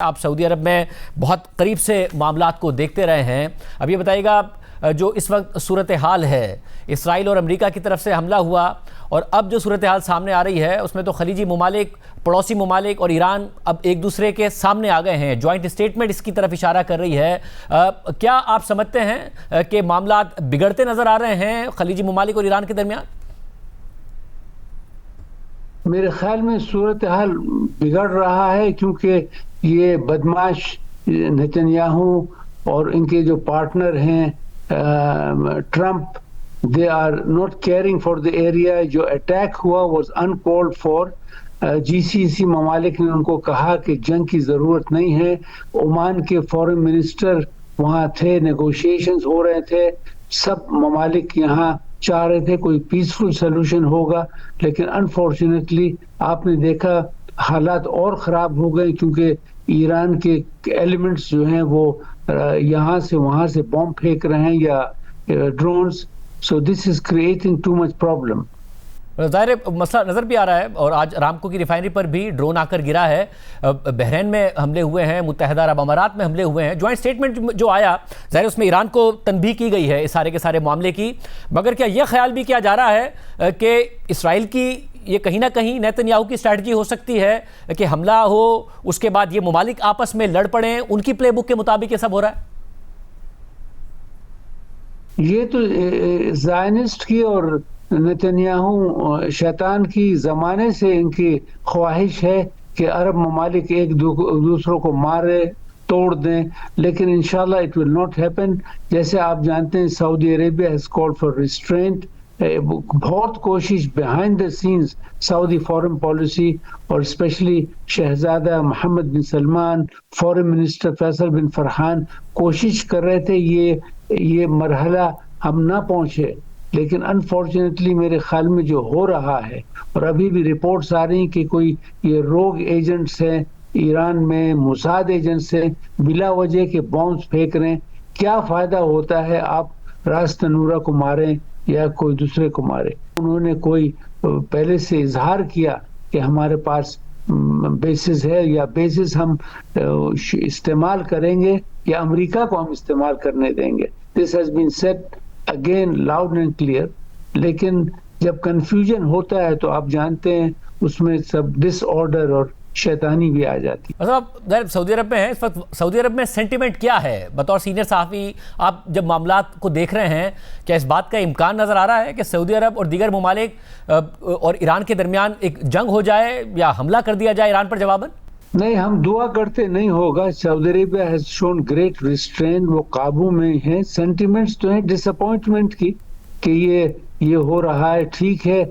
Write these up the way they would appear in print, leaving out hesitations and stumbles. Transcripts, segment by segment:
آپ سعودی عرب میں بہت قریب سے معاملات کو دیکھتے رہے ہیں. اب یہ بتائیے گا جو اس وقت صورتحال ہے، اسرائیل اور امریکہ کی طرف سے حملہ ہوا اور اب جو صورتحال سامنے آ رہی ہے اس میں تو خلیجی ممالک، پڑوسی ممالک اور ایران اب ایک دوسرے کے سامنے آ گئے ہیں. جوائنٹ اسٹیٹمنٹ اس کی طرف اشارہ کر رہی ہے. کیا آپ سمجھتے ہیں کہ معاملات بگڑتے نظر آ رہے ہیں خلیجی ممالک اور ایران کے درمیان؟ میرے خیال میں صورتحال بگڑ رہا ہے کیونکہ یہ بدماش نتنیاہو اور ان کے جو پارٹنر ہیں Trump, they are not caring for the area. جو اٹیک ہوا was uncalled for. G C C ممالک نے ان کو کہا کہ جنگ کی ضرورت نہیں ہے. عمان کے فورن منسٹر وہاں تھے، نیگوشیشنز ہو رہے تھے، سب ممالک یہاں چاہ رہے تھے کوئی پیسفل سلوشن ہوگا، لیکن انفارچونیٹلی آپ نے دیکھا حالات اور خراب ہو گئے کیونکہ ایران کے ایلیمنٹس جو ہیں وہ یہاں سے وہاں سے بم پھینک رہے ہیں یا drones. So this is creating too much problem. ظاہر مسئلہ نظر بھی آ رہا ہے اور آج رامکو کی ریفائنری پر بھی ڈرون آ کر گرا ہے. بحرین میں حملے ہوئے ہیں، متحدہ عرب امارات میں حملے ہوئے ہیں. جوائنٹ سٹیٹمنٹ جو آیا ظاہر اس میں ایران کو تنبیہ کی گئی ہے اس سارے کے سارے معاملے کی، مگر کیا یہ خیال بھی کیا جا رہا ہے کہ اسرائیل کی یہ کہیں نہ کہیں نیتنیاہو کی اسٹریٹجی ہو سکتی ہے کہ حملہ ہو اس کے بعد یہ ممالک آپس میں لڑ پڑیں، ان کی پلے بک کے مطابق یہ سب ہو رہا ہے؟ یہ تو زائنسٹ کی اور نتنیاہو شیطان کی زمانے سے ان کی خواہش ہے کہ عرب ممالک ایک دوسروں کو مارے توڑ دیں، لیکن انشاءاللہ اٹ ول ناٹ ہیپن. جیسے آپ جانتے ہیں Saudi Arabia has called for restraint. بہت کوشش behind the scenes Saudi foreign policy اور اسپیشلی شہزادہ Mohammed bin Salman, foreign minister Faisal bin Farhan کوشش کر رہے تھے یہ مرحلہ ہم نہ پہنچے، لیکن انفارچونیٹلی میرے خیال میں جو ہو رہا ہے اور ابھی بھی رپورٹس آ رہی ہیں کہ کوئی یہ روگ ایجنٹس ہیں ایران میں، موساد ایجنٹس ہیں، بلا وجہ کے بمز پھینک رہے ہیں. کیا فائدہ ہوتا ہے آپ راس تنورہ کو ماریں یا کوئی دوسرے کو مارے؟ انہوں نے کوئی پہلے سے اظہار کیا کہ ہمارے پاس بیسز ہے یا بیسز ہم استعمال کریں گے یا امریکہ کو ہم استعمال کرنے دیں گے. This has been said again loud and clear. لیکن جب کنفیوژن ہوتا ہے تو آپ جانتے ہیں اس میں سب ڈس آرڈر اور شیطانی بھی آ جاتی. مطلب سعودی عرب میں ہے اس وقت، سعودی عرب میں سینٹیمنٹ کیا ہے؟ بطور سینئر صحافی آپ جب معاملات کو دیکھ رہے ہیں کیا اس بات کا امکان نظر آ رہا ہے کہ سعودی عرب اور دیگر ممالک اور ایران کے درمیان ایک جنگ ہو جائے یا حملہ کر دیا جائے ایران پر جواباً؟ نہیں، ہم دعا کرتے نہیں ہوگا. Saudi Arabia has shown great restraint, وہ قابو میں ہیں. سینٹیمنٹس تو ہیں ڈس اپوائنٹمنٹ کی کہ یہ ہو رہا ہے. ٹھیک ہے،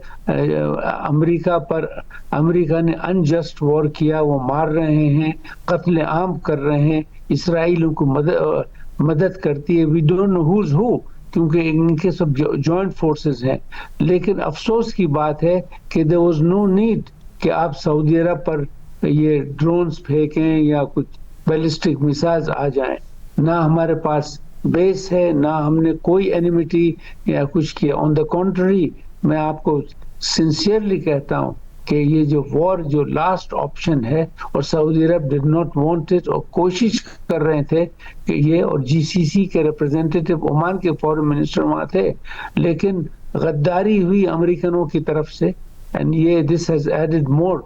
امریکہ نے انجسٹ وار کیا، وہ مار رہے ہیں، قتل عام کر رہے ہیں، اسرائیل ان کو مدد کرتی ہے. وی ڈونٹ نو ہوز ہو کیونکہ ان کے سب جوائنٹ فورسز ہیں. لیکن افسوس کی بات ہے کہ there was no need کہ آپ سعودی عرب پر یہ ڈرونز پھینکیں یا کچھ بیلسٹک میسائلز آ جائیں. نہ ہمارے پاس بیس ہے، نہ ہم نے کوئی اینیمیٹی یا کچھ کیا. آن دا کنٹری میں آپ کو سنسیئرلی کہتا ہوں کہ یہ جو وار جو لاسٹ آپشن ہے اور سعودی عرب ڈڈ ناٹ وانٹ اٹ، اور کوشش کر رہے تھے کہ یہ، اور جی سی سی کے ریپرزینٹیٹو عمان کے فورن منسٹر وہاں تھے، لیکن غداری ہوئی امریکنوں کی طرف سے اینڈ یہ this has added more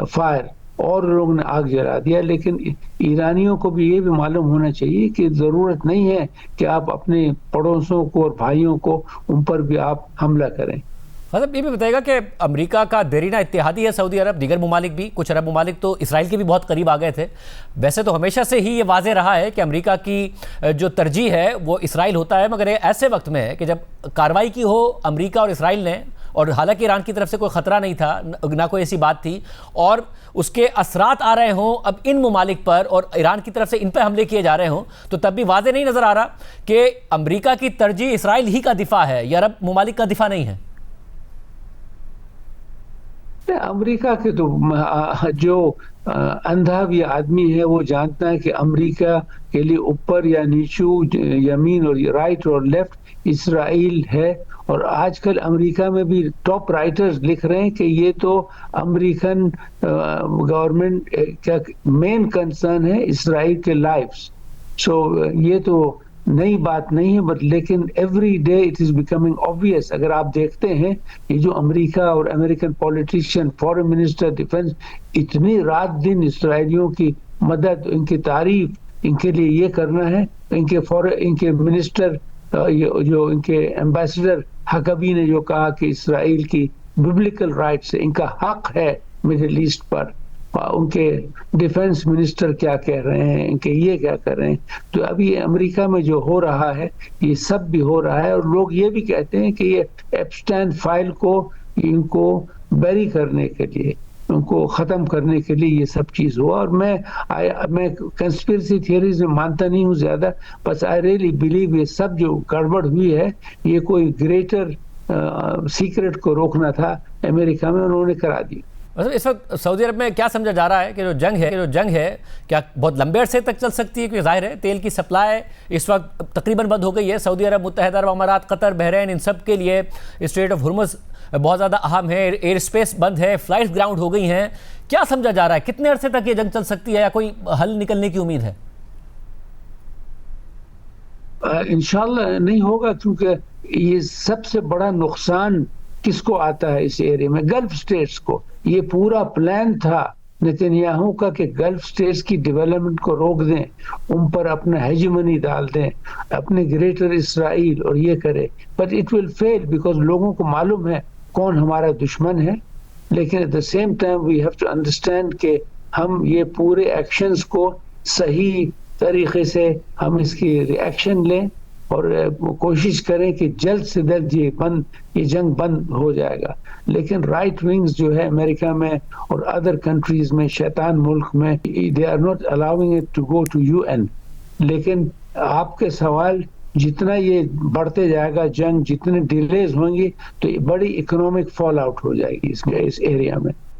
fire, اور لوگوں نے آگ جلا دیا. لیکن ایرانیوں کو بھی یہ بھی معلوم ہونا چاہیے کہ ضرورت نہیں ہے کہ آپ اپنے پڑوسوں کو اور بھائیوں کو ان پر بھی آپ حملہ کریں. مطلب یہ بھی بتائے گا کہ امریکہ کا دیرینہ اتحادی ہے سعودی عرب، دیگر ممالک بھی، کچھ عرب ممالک تو اسرائیل کے بھی بہت قریب آ گئے تھے. ویسے تو ہمیشہ سے ہی یہ واضح رہا ہے کہ امریکہ کی جو ترجیح ہے وہ اسرائیل ہوتا ہے، مگر ایسے وقت میں ہے کہ جب کارروائی کی ہو امریکہ اور اسرائیل نے، اور حالانکہ ایران کی طرف سے کوئی خطرہ نہیں تھا، نہ کوئی ایسی بات تھی، اور اس کے اثرات آ رہے ہوں اب ان ممالک پر اور ایران کی طرف سے ان پہ حملے کیے جا رہے ہوں، تو تب بھی واضح نہیں نظر آ رہا کہ امریکہ کی ترجیح اسرائیل ہی کا دفاع ہے یا عرب ممالک کا دفاع نہیں ہے. امریکہ کے تو جو اندھا بھی آدمی ہے وہ جانتا ہے کہ امریکہ کے لیے اوپر یا نیچو، یمین اور رائٹ اور لیفٹ اسرائیل ہے. اور آج کل امریکہ میں بھی ٹاپ رائٹرز لکھ رہے ہیں کہ یہ تو امریکن گورنمنٹ کا مین کنسرن ہے اسرائیل کے لائفز. سو یہ تو نئی بات نہیں ہے، بٹ لیکن every day it is becoming obvious. اگر آپ دیکھتے ہیں یہ جو امریکہ اور امریکن پولیٹیشین، فورن منسٹر، ڈیفنس، اتنی رات دن اسرائیلیوں کی مدد، ان کی تعریف، ان کے لیے یہ کرنا ہے. ان کے منسٹر جو ان کے ایمبیسڈر حقبی نے جو کہا کہ اسرائیل کی ببلیکل رائٹس، ان کا حق ہے مڈل ایسٹ پر. ان کے ڈیفنس منسٹر کیا کہہ رہے ہیں، ان کے یہ کیا کر رہے ہیں. تو ابھی امریکہ میں جو ہو رہا ہے یہ سب بھی ہو رہا ہے. اور لوگ یہ بھی کہتے ہیں کہ یہ ایپسٹین فائل کو ان کو بیری کرنے کے لیے، ان کو ختم کرنے کے لیے یہ سب چیز ہوا. اور میں کنسپیرسی تھیوریز میں مانتا نہیں ہوں زیادہ، بس آئی ریئلی بلیو یہ سب جو گڑبڑ ہوئی ہے یہ کوئی گریٹر سیکرٹ کو روکنا تھا امریکہ میں، انہوں نے کرا دی. اس وقت سعودی عرب میں کیا سمجھا جا رہا ہے کہ جو جنگ ہے کیا بہت لمبے عرصے تک چل سکتی ہے؟ کیونکہ ظاہر ہے تیل کی سپلائی اس وقت تقریباً بند ہو گئی ہے. سعودی عرب، متحدہ عرب امارات، قطر، بحرین، ان سب کے لیے اسٹریٹ آف ہرمز بہت زیادہ اہم ہے. ایئر اسپیس بند ہے، فلائٹس گراؤنڈ ہو گئی ہیں. کیا سمجھا جا رہا ہے کتنے عرصے تک یہ جنگ چل سکتی ہے، یا کوئی حل نکلنے کی امید ہے؟ انشاءاللہ نہیں ہوگا، کیونکہ یہ سب سے بڑا نقصان کس کو آتا ہے اس ایریا میں؟ گلف سٹیٹس کو. یہ پورا پلان تھا نتنیاہو کا کہ گلف سٹیٹس کی ڈیولپمنٹ کو روک دیں، ان پر اپنا ہیجمنی ڈال دیں، اپنے گریٹر اسرائیل، اور یہ کرے. But it will fail because لوگوں کو معلوم ہے کون ہمارا دشمن ہے. لیکن at the same time we have to understand کہ ہم یہ پورے ایکشنز کو صحیح طریقے سے ہم اس کی ری ایکشن لیں اور کوشش کریں کہ جلد سے جلد یہ جنگ بند ہو جائے گا. لیکن رائٹ ونگز جو ہے امریکہ میں اور ادر کنٹریز میں، شیطان ملک میں، they are not allowing it to go to UN. لیکن آپ کے سوال، جتنا یہ بڑھتے جائے گا جنگ، جتنے ڈیلیز ہوں گی تو بڑی اکنامک فال آؤٹ ہو جائے گی اس ایریا میں.